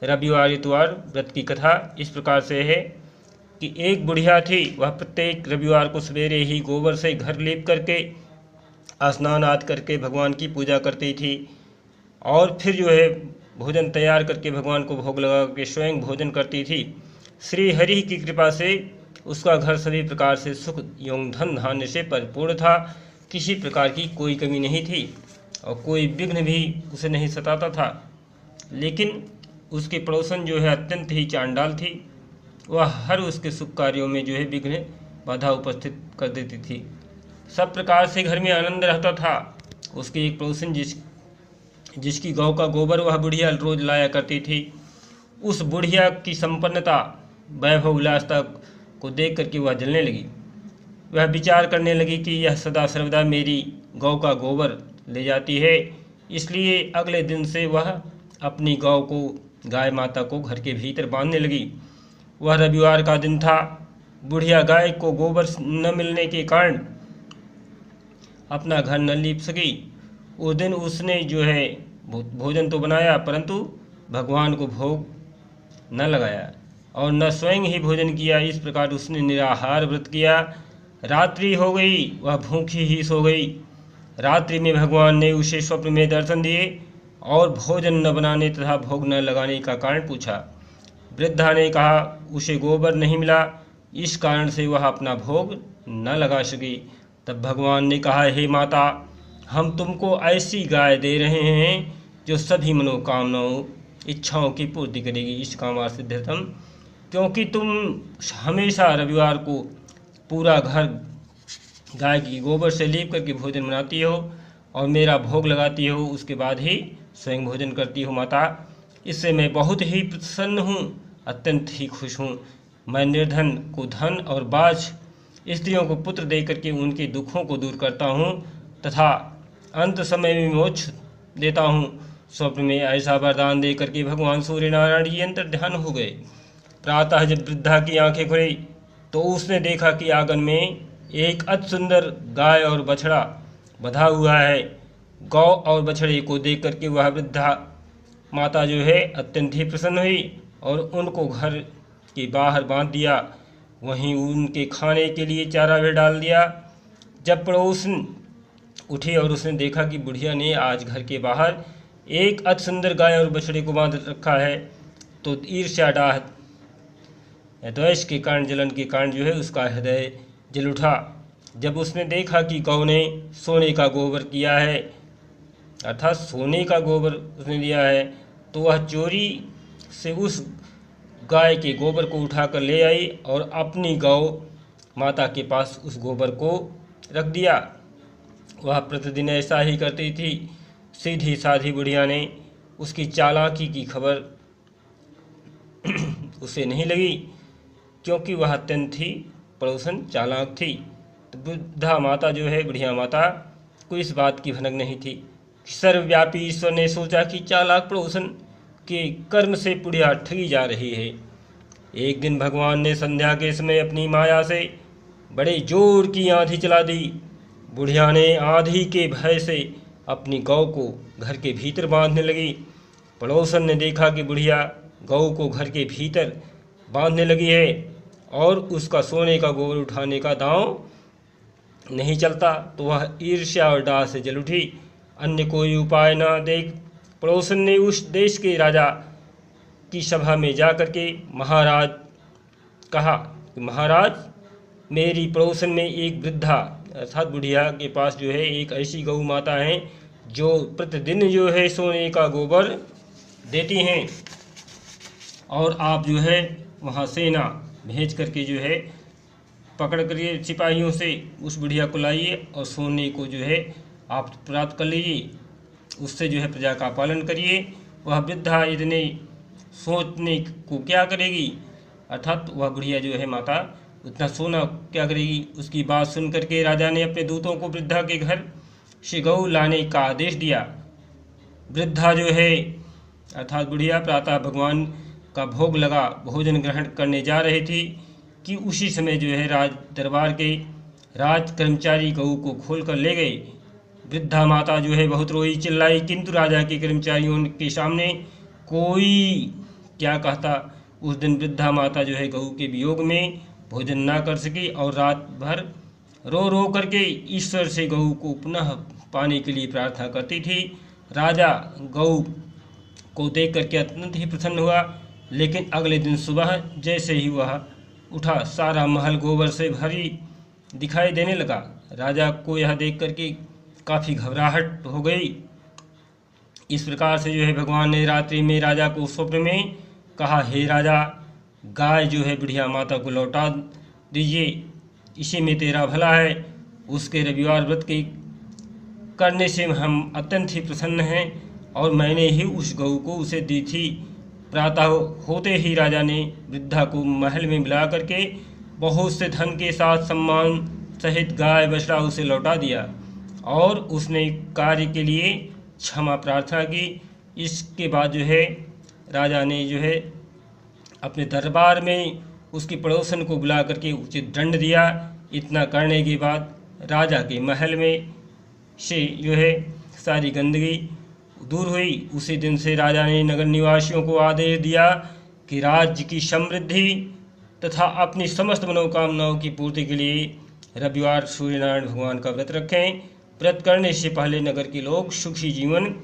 रविवार इतवार व्रत की कथा इस प्रकार से है कि एक बुढ़िया थी, वह प्रत्येक रविवार को सवेरे ही गोबर से घर लीप करके स्नान आदि करके भगवान की पूजा करती थी और फिर जो है भोजन तैयार करके भगवान को भोग लगा करके स्वयं भोजन करती थी। श्री हरि की कृपा से उसका घर सभी प्रकार से सुख एवं धन धान्य से परिपूर्ण था। किसी प्रकार की कोई कमी नहीं थी और कोई विघ्न भी उसे नहीं सताता था। लेकिन उसके पड़ोसन जो है अत्यंत ही चांडाल थी। वह हर उसके शुभ कार्यों में जो है विघ्न बाधा उपस्थित कर देती थी। सब प्रकार से घर में आनंद रहता था। उसके एक पड़ोसन जिसकी गौ का गोबर वह बुढ़िया रोज लाया करती थी, उस बुढ़िया की संपन्नता वैभव विलासता को देख करके वह जलने लगी। वह विचार करने लगी कि यह सदा सर्वदा मेरी गौ का गोबर ले जाती है, इसलिए अगले दिन से वह अपनी गौ को गाय माता को घर के भीतर बांधने लगी। वह रविवार का दिन था। बुढ़िया गाय को गोबर न मिलने के कारण अपना घर न लीप सकी। उस दिन उसने जो है भोजन तो बनाया परंतु भगवान को भोग न लगाया और न स्वयं ही भोजन किया। इस प्रकार उसने निराहार व्रत किया। रात्रि हो गई, वह भूखी ही सो गई। रात्रि में भगवान ने उसे स्वप्न में दर्शन दिए और भोजन न बनाने तथा भोग न लगाने का कारण पूछा। वृद्धा ने कहा उसे गोबर नहीं मिला, इस कारण से वह अपना भोग न लगा सकी। तब भगवान ने कहा, हे माता, हम तुमको ऐसी गाय दे रहे हैं जो सभी मनोकामनाओं इच्छाओं की पूर्ति करेगी। इस कामा सिद्ध्यर्थम, क्योंकि तुम हमेशा रविवार को पूरा घर गाय की गोबर से लीप करके भोजन बनाती हो और मेरा भोग लगाती हो, उसके बाद ही स्वयं भोजन करती हो। माता, इससे मैं बहुत ही प्रसन्न हूँ, अत्यंत ही खुश हूँ। मैं निर्धन को धन और बाझ स्त्रियों को पुत्र दे करके उनके दुखों को दूर करता हूँ तथा अंत समय में मोक्ष देता हूँ। स्वप्न में ऐसा वरदान दे करके भगवान सूर्य नारायण जी अंतर ध्यान हो गए। प्रातः जब वृद्धा की आंखें खुली तो उसने देखा कि आंगन में एक अति सुंदर गाय और बछड़ा बंधा हुआ है। गौ और बछड़े को देख करके वह वृद्धा माता जो है अत्यंत ही प्रसन्न हुई और उनको घर के बाहर बांध दिया। वहीं उनके खाने के लिए चारा भी डाल दिया। जब पड़ोसन उठी और उसने देखा कि बुढ़िया ने आज घर के बाहर एक अति सुंदर गाय और बछड़े को बांध रखा है, तो ईर्ष्या डाह द्वेष के कारण, जलन के कारण जो है उसका हृदय जल उठा। जब उसने देखा कि गौ ने सोने का गोबर किया है, अर्थात सोने का गोबर उसने लिया है, तो वह चोरी से उस गाय के गोबर को उठाकर ले आई और अपनी गौ माता के पास उस गोबर को रख दिया। वह प्रतिदिन ऐसा ही करती थी। सीधी साधी बुढ़िया ने उसकी चालाकी की खबर उसे नहीं लगी, क्योंकि वह अत्यंत ही पड़ोसन चालाक थी। तो वृद्धा माता जो है, बुढ़िया माता को इस बात की भनक नहीं थी। सर्वव्यापी ईश्वर ने सोचा कि चालाक पड़ोसन के कर्म से बुढ़िया ठगी जा रही है। एक दिन भगवान ने संध्या के समय अपनी माया से बड़े जोर की आंधी चला दी। बुढ़िया ने आंधी के भय से अपनी गौ को घर के भीतर बांधने लगी। पड़ोसन ने देखा कि बुढ़िया गौ को घर के भीतर बांधने लगी है और उसका सोने का गोबर उठाने का दांव नहीं चलता, तो वह ईर्ष्या और डाह से जल उठी। अन्य कोई उपाय न देख पड़ोसन ने उस देश के राजा की सभा में जा कर के महाराज कहा कि महाराज, मेरी पड़ोसन में एक वृद्धा अर्थात बुढ़िया के पास जो है एक ऐसी गौ माता है जो प्रतिदिन जो है सोने का गोबर देती हैं, और आप जो है वहाँ सेना भेज करके जो है पकड़ कर सिपाहियों से उस बुढ़िया को लाइए और सोने को जो है आप प्राप्त कर लीजिए, उससे जो है प्रजा का पालन करिए। वह वृद्धा इतने सोचने को क्या करेगी, अर्थात वह बुढ़िया जो है माता उतना सोना क्या करेगी। उसकी बात सुन करके राजा ने अपने दूतों को वृद्धा के घर से गौ लाने का आदेश दिया। वृद्धा जो है अर्थात बुढ़िया प्रातः भगवान का भोग लगा भोजन ग्रहण करने जा रही थी कि उसी समय जो है राज दरबार के राज कर्मचारी गऊ को खोल कर ले गए। वृद्धा माता जो है बहुत रोई चिल्लाई, किंतु राजा के कर्मचारियों के सामने कोई क्या कहता। उस दिन वृद्धा माता जो है गऊ के वियोग में भोजन ना कर सकी और रात भर रो रो करके ईश्वर से गऊ को पुनः पाने के लिए प्रार्थना करती थी। राजा गऊ को देख करके अत्यंत ही प्रसन्न हुआ, लेकिन अगले दिन सुबह जैसे ही वह उठा, सारा महल गोबर से भरी दिखाई देने लगा। राजा को यह देख करके काफ़ी घबराहट हो गई। इस प्रकार से जो है भगवान ने रात्रि में राजा को स्वप्न में कहा, हे राजा, गाय जो है बुढ़िया माता को लौटा दीजिए, इसी में तेरा भला है। उसके रविवार व्रत के करने से हम अत्यंत ही प्रसन्न हैं और मैंने ही उस गऊ को उसे दी थी। प्रातः होते ही राजा ने वृद्धा को महल में बुला करके बहुत से धन के साथ सम्मान सहित गाय बछड़ा उसे लौटा दिया और उसने कार्य के लिए क्षमा प्रार्थना की। इसके बाद जो है राजा ने जो है अपने दरबार में उसकी पड़ोसन को बुला करके उचित दंड दिया। इतना करने के बाद राजा के महल में से जो है सारी गंदगी दूर हुई। उसी दिन से राजा ने नगर निवासियों को आदेश दिया कि राज्य की समृद्धि तथा अपनी समस्त मनोकामनाओं की पूर्ति के लिए रविवार सूर्यनारायण भगवान का व्रत रखें। व्रत करने से पहले नगर के लोग सुखी जीवन